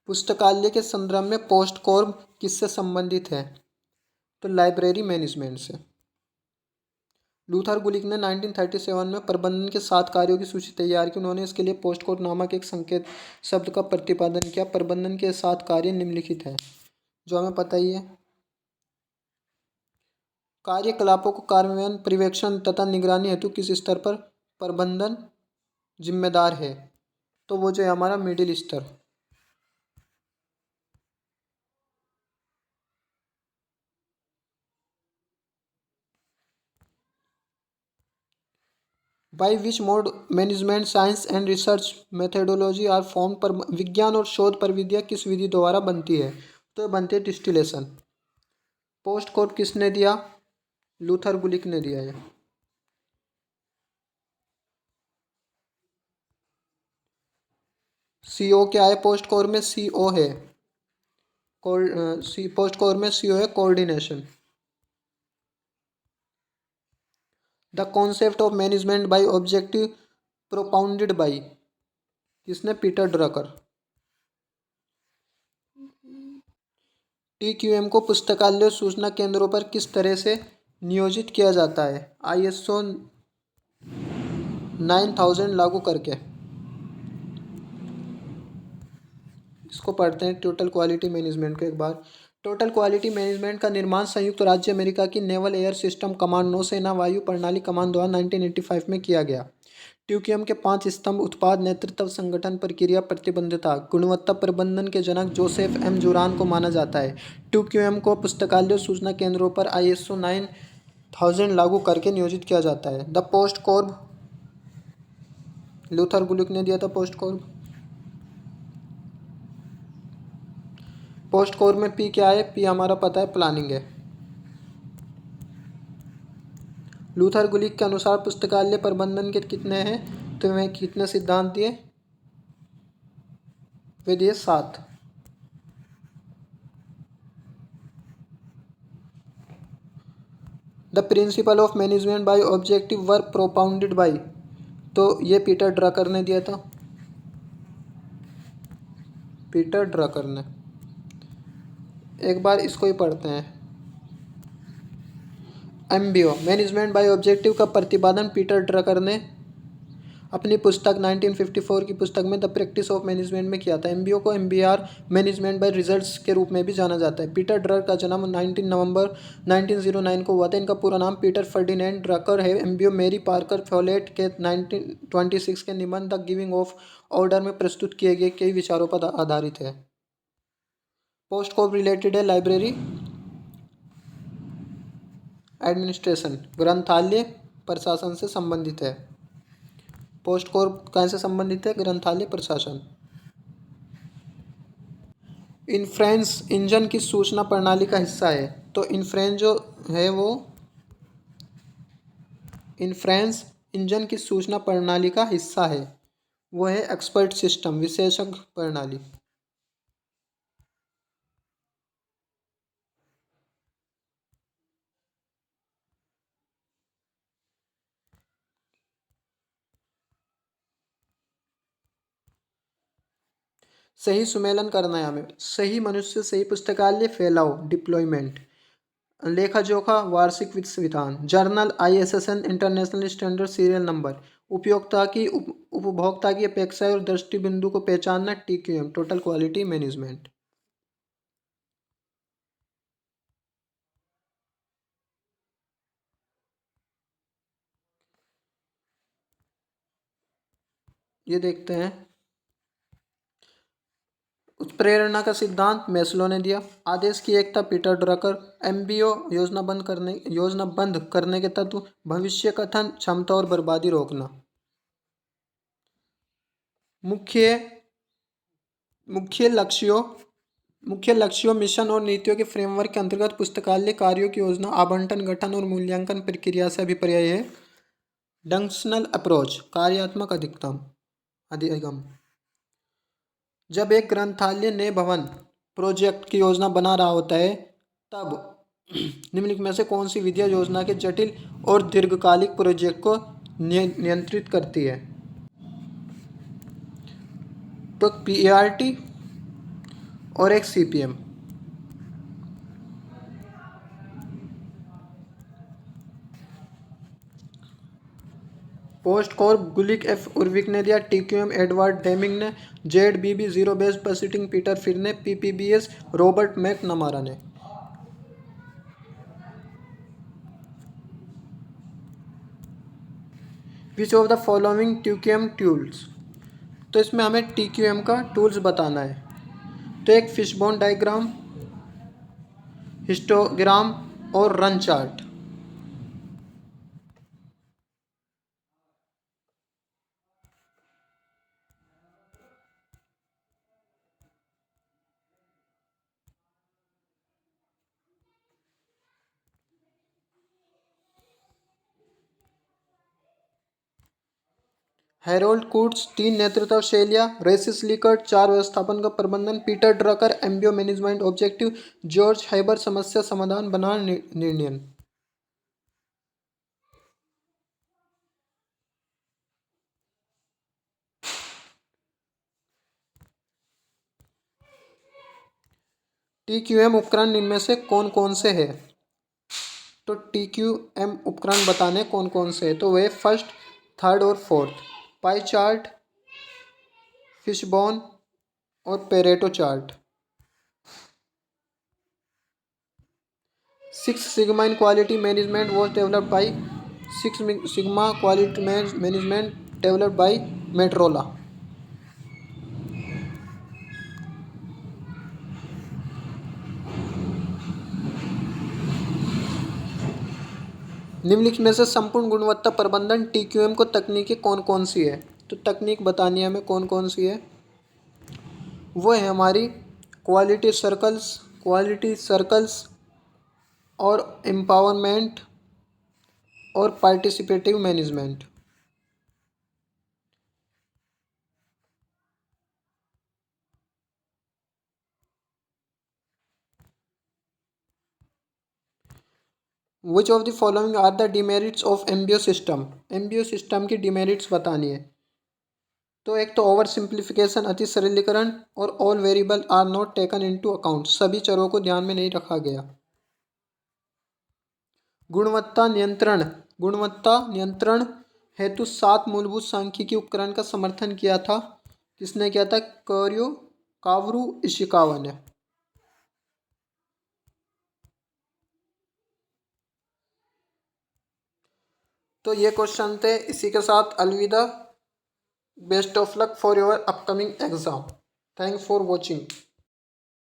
Speaker 1: पुस्तकालय के संदर्भ में पोस्ट कॉर्ब किससे संबंधित है? तो लाइब्रेरी मैनेजमेंट से। लूथर गुलिक ने 1937 में प्रबंधन के 7 कार्यों की सूची तैयार की। उन्होंने इसके लिए पोस्ट कोड नामक एक संकेत शब्द का प्रतिपादन किया। प्रबंधन के 7 कार्य निम्नलिखित हैं, जो हमें पता ही है। कार्यकलापों को कार्यान्वयन, पर्यवेक्षण तथा निगरानी हेतु किस स्तर पर प्रबंधन जिम्मेदार है? तो वो जो है हमारा मिडिल स्तर। By which mode management science and research methodology are form पर विज्ञान और शोध प्रविधियाँ किस विधि द्वारा बनती है? तो बनती है डिस्टिलेशन। पोस्ट कोड किसने दिया? लूथर गुलिक ने दिया है। सीओ क्या है पोस्ट कोर में? सीओ है पोस्ट कोर में सीओ है coordination. The concept of management by objective propounded by किसने? Peter Drucker. टीक्यूएम को पुस्तकालय सूचना केंद्रों पर किस तरह से नियोजित किया जाता है? आईएसओ 9000 लागू करके। इसको पढ़ते हैं टोटल क्वालिटी मैनेजमेंट को एक बार। टोटल क्वालिटी मैनेजमेंट का निर्माण संयुक्त राज्य अमेरिका की नेवल एयर सिस्टम कमांड नौसेना वायु प्रणाली कमान द्वारा 1985 में किया गया। ट्यूक्यूएम के 5 स्तंभ उत्पाद नेतृत्व संगठन प्रक्रिया प्रतिबद्धता गुणवत्ता प्रबंधन के जनक जोसेफ एम जुरान को माना जाता है। ट्यूक्यूएम को पुस्तकालय सूचना केंद्रों पर आईएसओ 9000 लागू करके नियोजित किया जाता है। द पोस्ट कोर्ब लूथर गुलिक ने दिया था। पोस्ट कोर में पी क्या है? पी हमारा पता है प्लानिंग है। लूथर गुलिक के अनुसार पुस्तकालय प्रबंधन के कितने हैं? तो वह कितने सिद्धांत दिए? वे दिए 7। The principle of management by objective work propounded bye तो ये पीटर ड्रकर ने दिया था। पीटर ड्रकर ने। एक बार इसको ही पढ़ते हैं। एमबीओ मैनेजमेंट बाय ऑब्जेक्टिव का प्रतिपादन पीटर ड्रकर ने अपनी पुस्तक 1954 की पुस्तक में द प्रैक्टिस ऑफ मैनेजमेंट में किया था। एमबीओ को एमबीआर मैनेजमेंट बाय रिजल्ट्स के रूप में भी जाना जाता है। पीटर ड्रकर का जन्म 19 नवंबर 1909 को हुआ था। इनका पूरा नाम पीटर फर्डिनेंड ड्रकर है। एमबीओ मेरी पार्कर फॉलेट के 1926 के निबंध द गिविंग ऑफ ऑर्डर में प्रस्तुत किए गए कई विचारों पर आधारित है। पोस्ट कोड रिलेटेड है लाइब्रेरी एडमिनिस्ट्रेशन ग्रंथालय प्रशासन से संबंधित है। पोस्ट कोर कैसे संबंधित है? ग्रंथालय प्रशासन। इन्फ्रेंस इंजन की सूचना प्रणाली का हिस्सा है। तो इन्फ्रेंस जो है वो इन्फ्रेंस इंजन की सूचना प्रणाली का हिस्सा है। वो है एक्सपर्ट सिस्टम विशेषज्ञ प्रणाली। सही सुमेलन करना है हमें। सही मनुष्य सही पुस्तकालय फैलाओ डिप्लॉयमेंट लेखा जोखा वार्षिक विधान journal ISSN international standard serial number उपभोक्ता की अपेक्षाएं और दृष्टि बिंदु को पहचानना टीक्यूएम टोटल क्वालिटी मैनेजमेंट। ये देखते हैं। उत्प्रेरणा का सिद्धांत मैस्लो ने दिया। आदेश की एकता पीटर ड्रकर। एमबीओ योजनाबंद करने के तत्व भविष्य कथन क्षमता और बर्बादी रोकना। मुख्य मुख्य लक्ष्यों मुख्य लक्ष्यों मिशन और नीतियों के फ्रेमवर्क के अंतर्गत पुस्तकालय कार्यों की योजना आवंटन गठन और मूल्यांकन प्रक्रिया से अभिप्राय है। डंक्शनल अप्रोच कार्यात्मक अधिगम। जब एक ग्रंथालय नए भवन प्रोजेक्ट की योजना बना रहा होता है तब निम्नलिखित में से कौन सी विधियाँ योजना के जटिल और दीर्घकालिक प्रोजेक्ट को नियंत्रित करती है? तो पीईआरटी और एक सीपीएम। पोस्ट कोर गुलिक एफ उर्विक ने दिया। टीक्यूएम एडवर्ड डेमिंग ने। जेडबीबी जीरो बेस प्रोसीडिंग पीटर फिर ने। पीपीबीएस रॉबर्ट मैकनमारा ने। विच of the following TQM tools तो इसमें हमें टीक्यूएम का टूल्स बताना है। तो एक फिशबोन डायग्राम हिस्टोग्राम और रन चार्ट। हैरोल्ड कुर्ट्ज, 3 नेतृत्व शैलियाँ, रेसिस लिकर्ट, 4 व्यवस्थापन का प्रबंधन, Peter Drucker, MBO management objective, George Huber, समस्या समाधान बनाम निर्णय। TQM उपकरण इनमें से कौन कौन से हैं? तो TQM उपकरण बताने कौन कौन से हैं, तो वे फर्स्ट, थर्ड और फोर्थ, पाई चार्ट, फिशबोन और Pareto chart. 6 sigma in quality management was developed by 6 sigma quality management developed by Motorola. निम्नलिखित में से संपूर्ण गुणवत्ता प्रबंधन TQM को तकनीकी कौन कौन सी है? तो तकनीक बतानी है हमें कौन कौन सी है। वो है हमारी क्वालिटी सर्कल्स और एम्पावरमेंट और participative management. Which of the following are the demerits of MBO system? MBO system की डिमेरिट्स बतानी है। तो एक तो ओवर सिंप्लीफिकेशन, अति सरलीकरण, और all variable are not taken into account, सभी चरों को ध्यान में नहीं रखा गया। गुणवत्ता नियंत्रण हेतु 7 मूलभूत सांख्यिकी उपकरण का समर्थन किया था। किसने किया था? कावरू इशिकावा ने। तो ये क्वेश्चन थे, इसी के साथ अलविदा। Best of luck for your upcoming exam. Thanks for watching.